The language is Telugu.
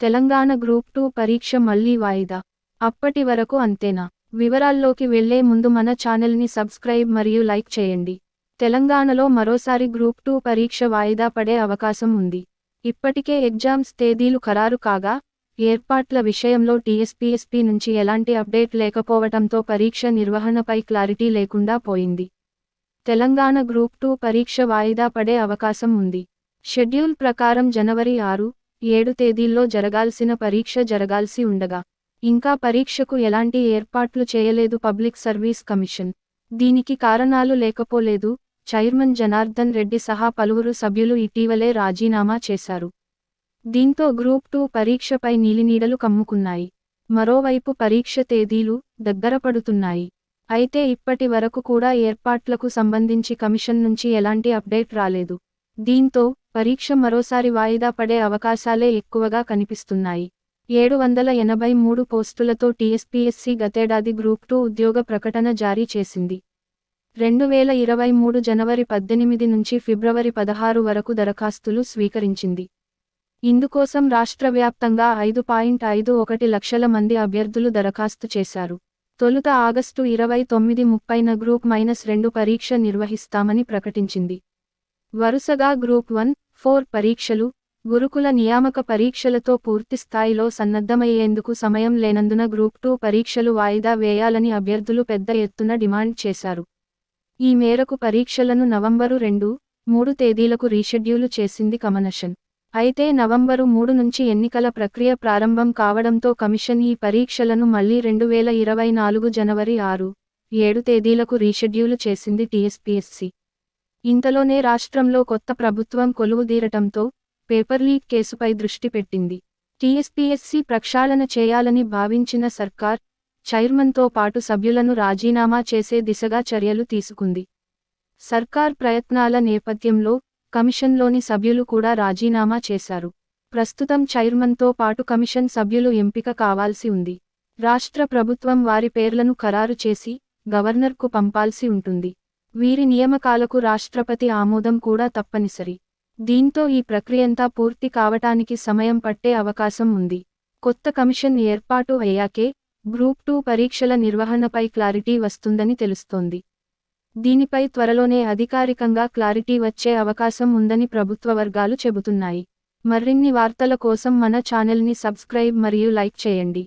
తెలంగాణ గ్రూప్ 2 పరీక్ష మళ్లీ వాయిదా. అప్పటి వరకు అంతేనా? వివరాల్లోకి వెళ్లే ముందు మన ఛానల్ని సబ్స్క్రైబ్ మరియు లైక్ చేయండి. తెలంగాణలో మరోసారి గ్రూప్ 2 పరీక్ష వాయిదా పడే అవకాశం ఉంది. ఇప్పటికే ఎగ్జామ్స్ తేదీలు ఖరారు కాగా, ఏర్పాట్ల విషయంలో టీఎస్పీఎస్సీ నుంచి ఎలాంటి అప్డేట్ లేకపోవటంతో పరీక్ష నిర్వహణపై క్లారిటీ లేకుండా పోయింది. తెలంగాణ గ్రూప్ 2 పరీక్ష వాయిదా పడే అవకాశం ఉంది. షెడ్యూల్ ప్రకారం జనవరి 6, 7 తేదీల్లో జరగాల్సిన పరీక్ష జరగాల్సి ఉండగా, ఇంకా పరీక్షకు ఎలాంటి ఏర్పాట్లు చేయలేదు పబ్లిక్ సర్వీస్ కమిషన్. దీనికి కారణాలు లేకపోలేదు. చైర్మన్ జనార్దన్ రెడ్డి సహా పలువురు సభ్యులు ఇటీవలే రాజీనామా చేశారు. దీంతో గ్రూప్ 2 పరీక్షపై నీలినీడలు కమ్ముకున్నాయి. మరోవైపు పరీక్ష తేదీలు దగ్గరపడుతున్నాయి. అయితే ఇప్పటి వరకు కూడా ఏర్పాట్లకు సంబంధించి కమిషన్ నుంచి ఎలాంటి అప్డేట్ రాలేదు. దీంతో పరీక్ష మరోసారి వాయిదా పడే అవకాశాలే ఎక్కువగా కనిపిస్తున్నాయి. 783 పోస్టులతో టీఎస్పీఎస్సీ గతేడాది గ్రూప్ 2 ఉద్యోగ ప్రకటన జారీ చేసింది. 2023 జనవరి 18 నుంచి ఫిబ్రవరి 16 వరకు దరఖాస్తులు స్వీకరించింది. ఇందుకోసం రాష్ట్ర వ్యాప్తంగా 5.51 లక్షల మంది అభ్యర్థులు దరఖాస్తు చేశారు. తొలుత ఆగస్టు 29-30న గ్రూప్ -2 పరీక్ష నిర్వహిస్తామని ప్రకటించింది. వరుసగా గ్రూప్ 1, 4 పరీక్షలు, గురుకుల నియామక పరీక్షలతో పూర్తిస్థాయిలో సన్నద్ధమయ్యేందుకు సమయం లేనందున గ్రూప్ 2 పరీక్షలు వాయిదా వేయాలని అభ్యర్థులు పెద్ద ఎత్తున డిమాండ్ చేశారు. ఈ మేరకు పరీక్షలను నవంబరు 2, 3 తేదీలకు రీషెడ్యూలు చేసింది కమిషన్. అయితే నవంబరు 3 నుంచి ఎన్నికల ప్రక్రియ ప్రారంభం కావడంతో కమిషన్ ఈ పరీక్షలను మళ్లీ 2024 జనవరి 6, 7 తేదీలకు రీషెడ్యూలు చేసింది టీఎస్పీఎస్సీ. ఇంతలోనే రాష్ట్రంలో కొత్త ప్రభుత్వం కొలువుదీరటంతో పేపర్ లీక్ కేసుపై దృష్టి పెట్టింది. టీఎస్పీఎస్సీ ప్రక్షాళన చేయాలని భావించిన సర్కార్, చైర్మన్తో పాటు సభ్యులను రాజీనామా చేసే దిశగా చర్యలు తీసుకుంది. సర్కార్ ప్రయత్నాల నేపథ్యంలో కమిషన్లోని సభ్యులు కూడా రాజీనామా చేశారు. ప్రస్తుతం చైర్మన్తో పాటు కమిషన్ సభ్యులు ఎంపిక కావాల్సి ఉంది. రాష్ట్ర ప్రభుత్వం వారి పేర్లను ఖరారు చేసి గవర్నర్కు పంపాల్సి ఉంటుంది. వీరి నియామకాలకు రాష్ట్రపతి ఆమోదం కూడా తప్పనిసరి. దీంతో ఈ ప్రక్రియంతా పూర్తి కావటానికి సమయం పట్టే అవకాశం ఉంది. కొత్త కమిషన్ ఏర్పాటు అయ్యాకే గ్రూప్ 2 పరీక్షల నిర్వహణపై క్లారిటీ వస్తుందని తెలుస్తోంది. దీనిపై త్వరలోనే అధికారికంగా క్లారిటీ వచ్చే అవకాశం ఉందని ప్రభుత్వ వర్గాలు చెబుతున్నాయి. మరిన్ని వార్తల కోసం మన ఛానల్ని సబ్స్క్రైబ్ మరియు లైక్ చేయండి.